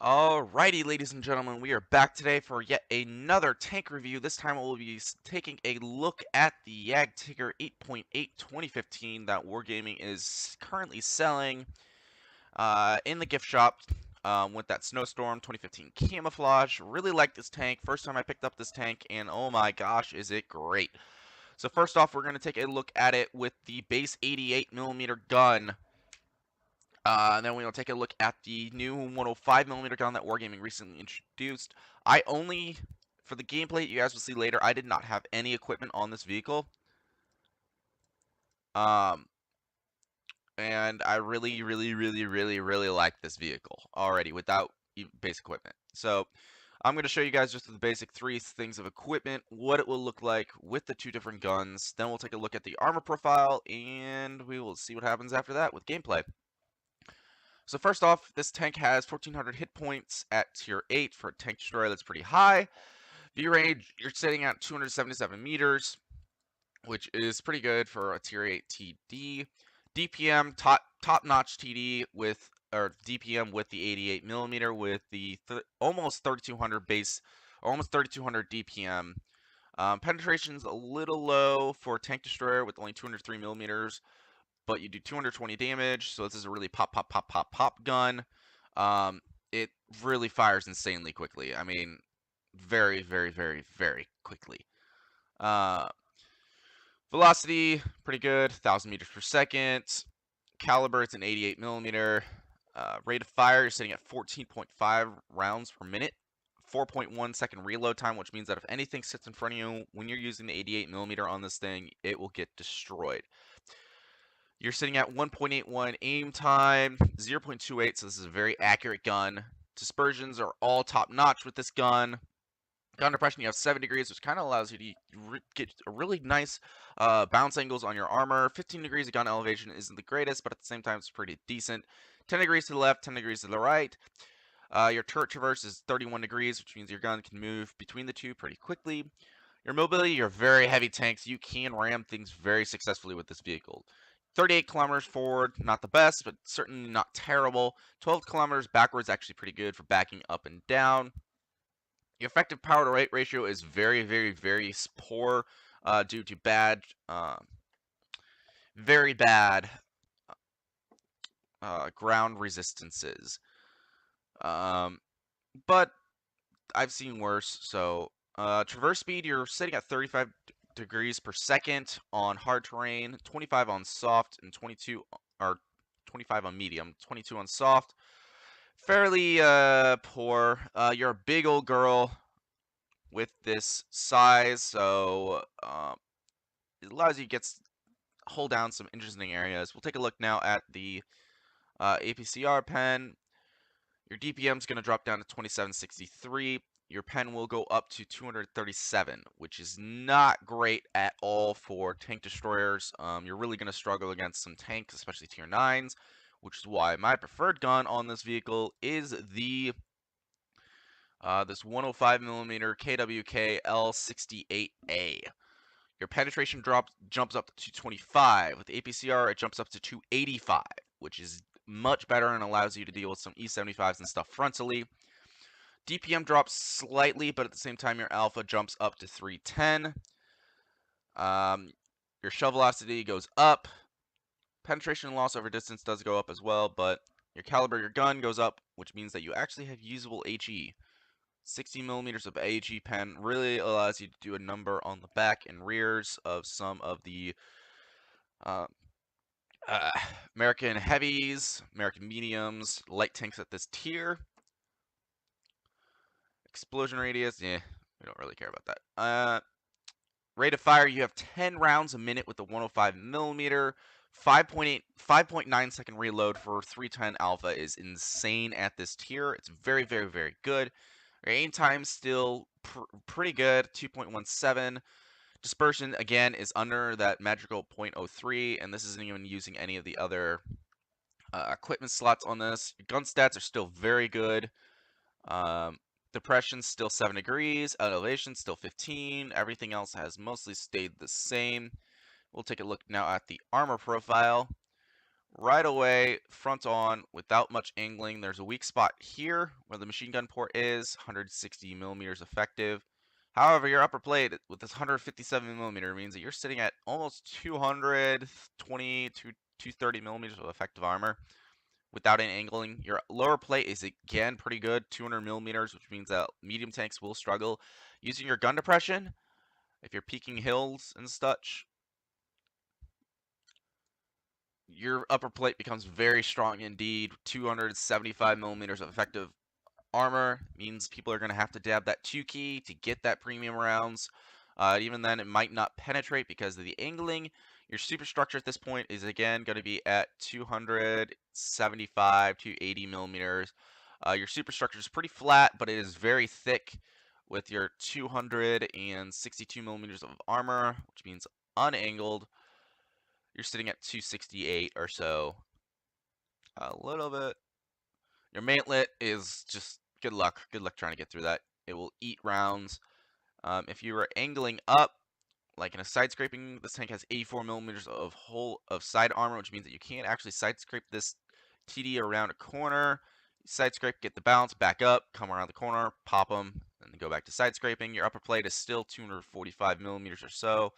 Alrighty, ladies and gentlemen, we are back today for yet another tank review. This time we'll be taking a look at the JgTig 8.8 2015 that Wargaming is currently selling in the gift shop with that Snowstorm 2015 camouflage. Really like this tank. First time I picked up this tank, and oh my gosh, is it great. So first off, we're going to take a look at it with the base 88mm gun. And then we'll take a look at the new 105mm gun that Wargaming recently introduced. For the gameplay you guys will see later, I did not have any equipment on this vehicle. And I really like this vehicle already without base equipment. So I'm going to show you guys just the basic three things of equipment, what it will look like with the two different guns. Then we'll take a look at the armor profile, and we will see what happens after that with gameplay. So first off, this tank has 1400 hit points at tier 8 for a tank destroyer. That's pretty high. View range, you're sitting at 277 meters, which is pretty good for a tier 8 TD. DPM, top-notch TD with, or DPM with the 88mm with the almost 3200 base, or almost 3200 DPM. Penetration's a little low for a tank destroyer with only 203mm. But you do 220 damage, so this is a really pop gun. It really fires insanely quickly. I mean, very quickly. Velocity, pretty good, 1,000 meters per second. Caliber, it's an 88mm. Rate of fire, you're sitting at 14.5 rounds per minute. 4.1 second reload time, which means that if anything sits in front of you when you're using the 88mm on this thing, it will get destroyed. You're sitting at 1.81 aim time, 0.28, so this is a very accurate gun. Dispersions are all top-notch with this gun. Gun depression, you have 7 degrees, which kind of allows you to get a really nice bounce angles on your armor. 15 degrees of gun elevation isn't the greatest, but at the same time, it's pretty decent. 10 degrees to the left, 10 degrees to the right. Your turret traverse is 31 degrees, which means your gun can move between the two pretty quickly. Your mobility, you're very heavy tanks. You can ram things very successfully with this vehicle. 38 kilometers forward, not the best, but certainly not terrible. 12 kilometers backwards, actually pretty good for backing up and down. Your effective power to weight ratio is very poor due to very bad ground resistances. But I've seen worse. So traverse speed, you're sitting at 35 degrees per second on hard terrain, 25 on soft, and 25 on medium, 22 on soft. Fairly poor. You're a big old girl with this size, so it allows you to hold down some interesting areas. We'll take a look now at the APCR pen. Your DPM is going to drop down to 2763. Your pen will go up to 237, which is not great at all for tank destroyers. You're really going to struggle against some tanks, especially tier 9s, which is why my preferred gun on this vehicle is the this 105mm KWK L68A. Your penetration jumps up to 225. With the APCR, it jumps up to 285, which is much better and allows you to deal with some E75s and stuff frontally. DPM drops slightly, but at the same time, your alpha jumps up to 310. Your shell velocity goes up. Penetration loss over distance does go up as well, but your caliber, your gun goes up, which means that you actually have usable HE. 60 millimeters of HE pen really allows you to do a number on the back and rears of some of the American heavies, American mediums, light tanks at this tier. Explosion radius, yeah, we don't really care about that. Rate of fire, you have 10 rounds a minute with the 105mm. 5.9 second reload for 310 alpha is insane at this tier. It's very good. Your aim time still pretty good, 2.17. Dispersion, again, is under that magical 0.03, and this isn't even using any of the other equipment slots on this. Your gun stats are still very good. Depression still 7 degrees, elevation still 15. Everything else has mostly stayed the same. We'll take a look now at the armor profile. right away, front on, without much angling. There's a weak spot here where the machine gun port is, 160 millimeters effective. However, your upper plate with this 157 millimeter means that you're sitting at almost 220 to 230 millimeters of effective armor without any angling. Your lower plate is again pretty good, 200 millimeters, which means that medium tanks will struggle. Using your gun depression, if you're peeking hills and such, your upper plate becomes very strong indeed. 275 millimeters of effective armor means people are going to have to dab that 2 key to get that premium rounds. Even then, it might not penetrate because of the angling. Your superstructure at this point is again going to be at 275 to 80 millimeters. Your superstructure is pretty flat, but it is very thick with your 262 millimeters of armor, which means unangled. You're sitting at 268 or so. A little bit. Your mantlet is just good luck. Good luck trying to get through that. It will eat rounds. If you were angling up, like in a side scraping, this tank has 84 millimeters of side armor, which means that you can't actually side scrape this TD around a corner. Side scrape, get the bounce, back up, come around the corner, pop them, and then go back to side scraping. Your upper plate is still 245 millimeters or so.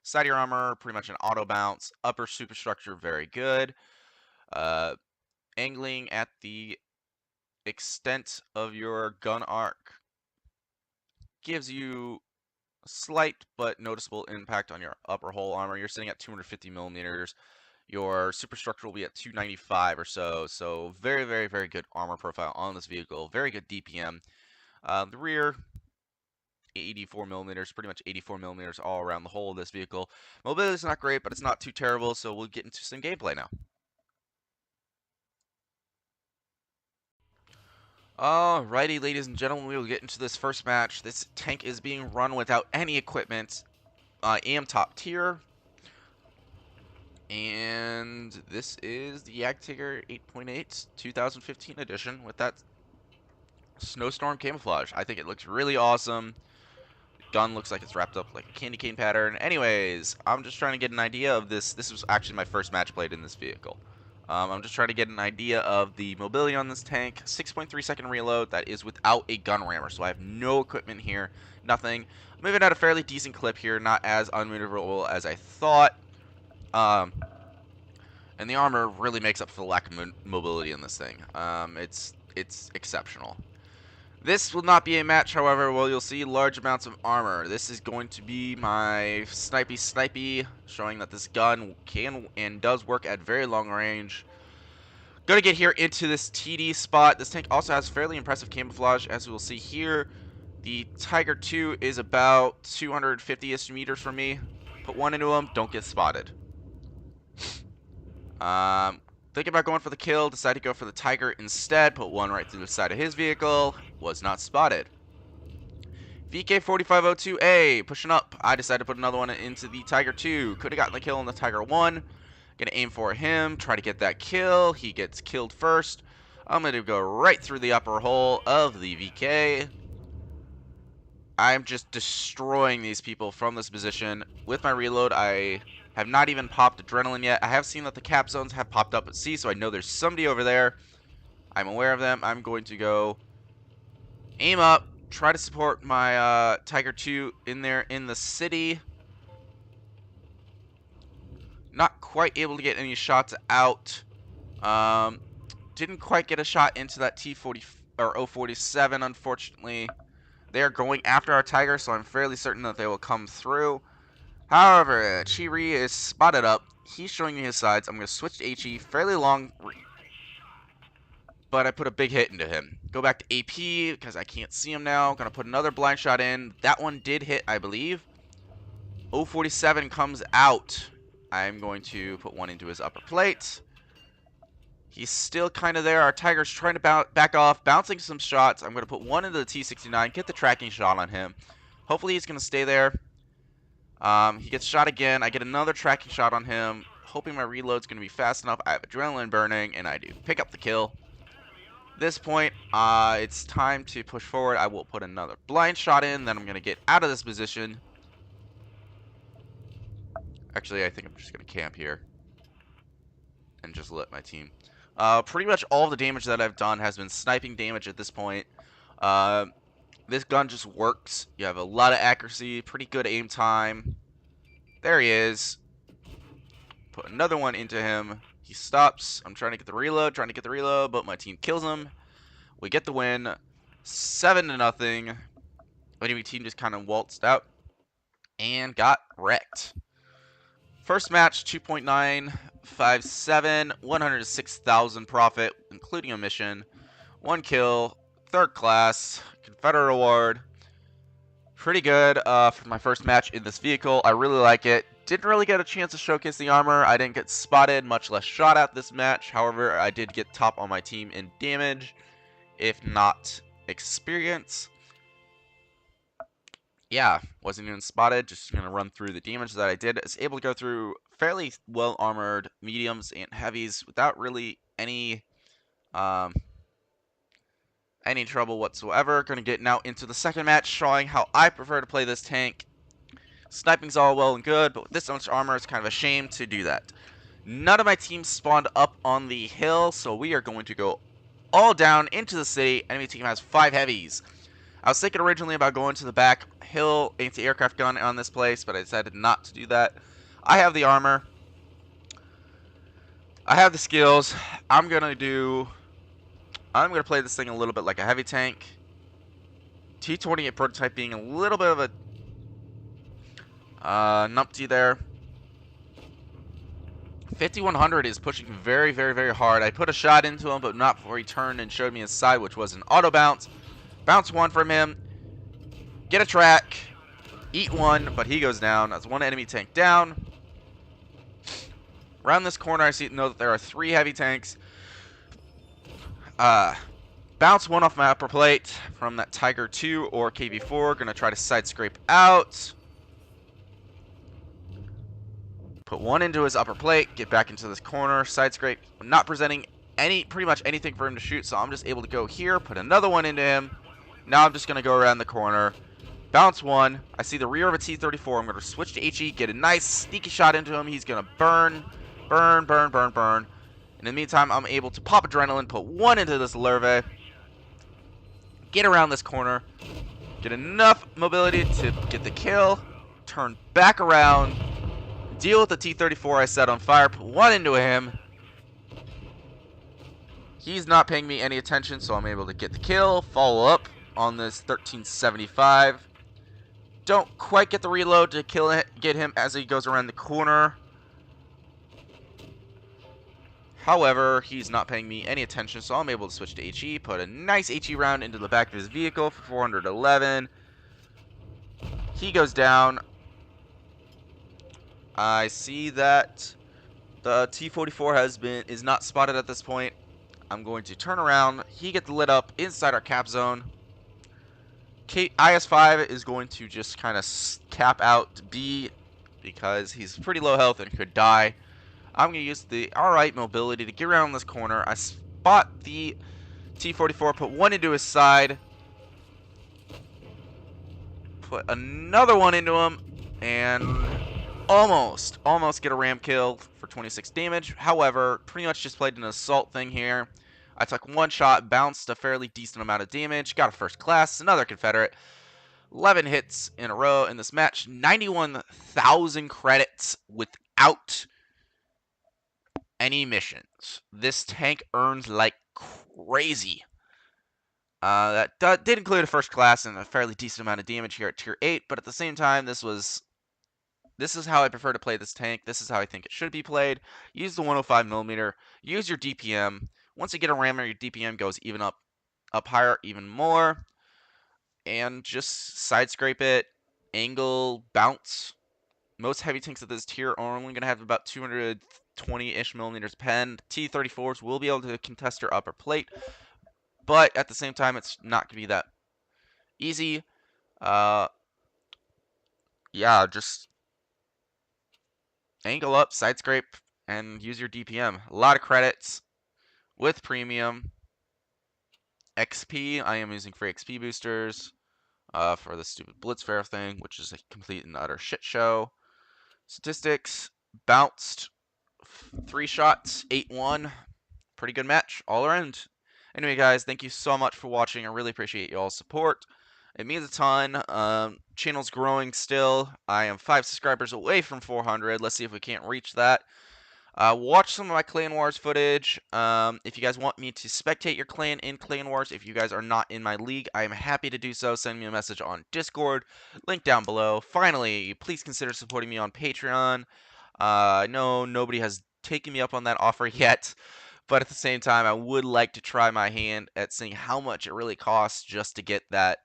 Side of your armor, pretty much an auto bounce. Upper superstructure, very good. Angling at the extent of your gun arc gives you a slight but noticeable impact on your upper hull armor. You're sitting at 250 millimeters. Your superstructure will be at 295 or so. So very, very, very good armor profile on this vehicle. Very good DPM. The rear, 84 millimeters, pretty much 84 millimeters all around the whole of this vehicle. Mobility is not great, but it's not too terrible. So we'll get into some gameplay now. Alrighty, ladies and gentlemen, we will get into this first match. This tank is being run without any equipment. I am top tier. And this is the JgTig 8.8 2015 edition with that snowstorm camouflage. I think it looks really awesome. Gun looks like it's wrapped up like a candy cane pattern. Anyways, I'm just trying to get an idea of this. This was actually my first match played in this vehicle. I'm just trying to get an idea of the mobility on this tank. 6.3 second reload. That is without a gun rammer, so I have no equipment here. Nothing. I'm moving at a fairly decent clip here. Not as unmaneuverable as I thought. And the armor really makes up for the lack of mobility in this thing. It's exceptional. This will not be a match, however, where you'll see large amounts of armor. This is going to be my snipey, showing that this gun can and does work at very long range. Gonna get here into this TD spot. This tank also has fairly impressive camouflage, as we will see here. The Tiger 2 is about 250-ish meters from me. Put one into him, don't get spotted. Thinking about going for the kill, decided to go for the Tiger instead. Put one right through the side of his vehicle. Was not spotted. VK4502A, pushing up. I decided to put another one into the Tiger 2. Could have gotten the kill on the Tiger 1. Gonna aim for him, try to get that kill. He gets killed first. I'm gonna go right through the upper hole of the VK. I'm just destroying these people from this position. With my reload, I have not even popped adrenaline yet. I have seen that the cap zones have popped up at sea, so I know there's somebody over there. I'm aware of them. I'm going to go aim up, try to support my Tiger 2 in there in the city. Not quite able to get any shots out. Didn't quite get a shot into that T40 or 047, unfortunately. They are going after our Tiger, so I'm fairly certain that they will come through. However, Chiri is spotted up. He's showing me his sides. I'm going to switch to HE. Fairly long, but I put a big hit into him. Go back to AP because I can't see him now. Going to put another blind shot in. That one did hit, I believe. 047 comes out. I'm going to put one into his upper plate. He's still kind of there. Our Tiger's trying to back off, bouncing some shots. I'm going to put one into the T69, get the tracking shot on him. Hopefully he's going to stay there. He gets shot again. I get another tracking shot on him, hoping my reload's going to be fast enough. I have adrenaline burning, and I do. Pick up the kill. At this point, it's time to push forward. I will put another blind shot in, then I'm going to get out of this position. Actually, I think I'm just going to camp here. and just lit my team. Pretty much all the damage that I've done has been sniping damage at this point. This gun just works. You have a lot of accuracy, pretty good aim time. There he is. Put another one into him. He stops. I'm trying to get the reload, but my team kills him. We get the win, 7-0. Enemy team just kind of waltzed out and got wrecked. First match, 2.957, 106,000 profit, including a mission. 1 kill, 3rd class, Confederate award. Pretty good for my first match in this vehicle. I really like it. Didn't really get a chance to showcase the armor. I didn't get spotted, much less shot at this match. However, I did get top on my team in damage, if not experience. Yeah, wasn't even spotted. Just gonna run through the damage that I did. I was able to go through fairly well armored mediums and heavies without really any trouble whatsoever. Gonna get now into the second match, showing how I prefer to play this tank. Sniping's all well and good, but with this much armor, it's kind of a shame to do that. None of my team spawned up on the hill, so we are going to go all down into the city. Enemy team has 5 heavies. I was thinking originally about going to the back hill anti-aircraft gun on this place, but I decided not to do that. I have the armor. I have the skills. I'm gonna play this thing a little bit like a heavy tank. T-28 prototype being a little bit of a numpty there. 5100 is pushing very, very, very hard. I put a shot into him, but not before he turned and showed me his side, which was an auto bounce. Bounce 1 from him. Get a track. Eat 1, but he goes down. That's 1 enemy tank down. Around this corner, I know that there are 3 heavy tanks. Bounce 1 off my upper plate from that Tiger 2 or KV4. Gonna try to side scrape out. Put 1 into his upper plate. Get back into this corner. Side scrape. Not presenting pretty much anything for him to shoot, so I'm just able to go here. Put another 1 into him. Now I'm just gonna go around the corner. Bounce 1. I see the rear of a T-34. I'm gonna switch to HE. Get a nice sneaky shot into him. He's gonna burn. Burn, burn, burn, burn. In the meantime, I'm able to pop adrenaline, put 1 into this larvae, get around this corner, get enough mobility to get the kill, turn back around, deal with the T-34 I set on fire, put 1 into him. He's not paying me any attention, so I'm able to get the kill, follow up on this 1375. Don't quite get the reload to get him as he goes around the corner. However, he's not paying me any attention, so I'm able to switch to HE, put a nice HE round into the back of his vehicle for 411. He goes down. I see that the T-44 is not spotted at this point. I'm going to turn around. He gets lit up inside our cap zone. IS-5 is going to just kind of cap out B because he's pretty low health and could die. I'm going to use the alright mobility to get around this corner. I spot the T-44, put 1 into his side, put another 1 into him, and almost get a ram kill for 26 damage. However, pretty much just played an assault thing here. I took 1 shot, bounced a fairly decent amount of damage, got a first class, another Confederate. 11 hits in a row in this match, 91,000 credits without any missions. This tank earns like crazy. That did include a first class and a fairly decent amount of damage here at tier 8, but at the same time, this is how I prefer to play this tank. This is how I think it should be played. Use the 105mm. Use your DPM. Once you get a rammer, your DPM goes even up higher, even more. And just side scrape it, angle, bounce. Most heavy tanks of this tier are only going to have about 220-ish millimeters pen. T-34s will be able to contest your upper plate, but at the same time, it's not going to be that easy. Yeah, just angle up, side scrape, and use your DPM. A lot of credits with premium. XP, I am using free XP boosters for the stupid Blitzfair thing, which is a complete and utter shit show. Statistics, bounced 3 shots, 8-1. Pretty good match all around. Anyway, guys, thank you so much for watching. I really appreciate y'all's support. It means a ton. Channel's growing still. I am 5 subscribers away from 400. Let's see if we can't reach that. Watch some of my Clan Wars footage. If you guys want me to spectate your clan in Clan Wars, if you guys are not in my league, I am happy to do so. Send me a message on Discord, link down below. Finally, please consider supporting me on Patreon. I know nobody has taken me up on that offer yet, but at the same time, I would like to try my hand at seeing how much it really costs just to get that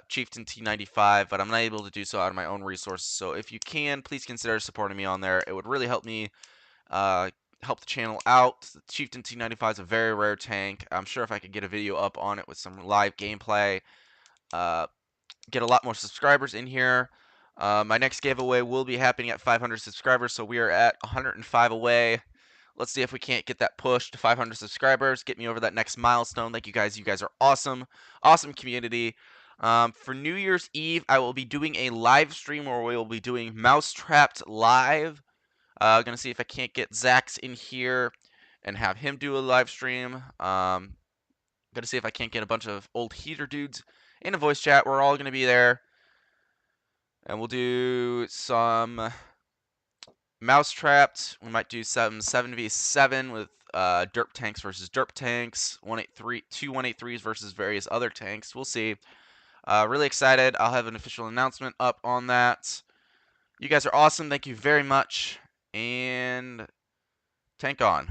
Chieftain T95, but I'm not able to do so out of my own resources. So if you can, please consider supporting me on there. It would really help me help the channel out. The Chieftain T95 is a very rare tank. I'm sure if I could get a video up on it with some live gameplay, get a lot more subscribers in here. My next giveaway will be happening at 500 subscribers, so we are at 105 away. Let's see if we can't get that push to 500 subscribers. Get me over that next milestone. Thank you guys. You guys are awesome. Awesome community. For New Year's Eve, I will be doing a live stream where we will be doing Mousetrapped Live. Gonna see if I can't get Zax in here and have him do a live stream. Gonna see if I can't get a bunch of old heater dudes in a voice chat. We're all gonna be there. And we'll do some Mousetrapped. We might do some 7v7 with derp tanks versus derp tanks. 2 183s versus various other tanks. We'll see. Really excited. I'll have an official announcement up on that. You guys are awesome. Thank you very much. And tank on.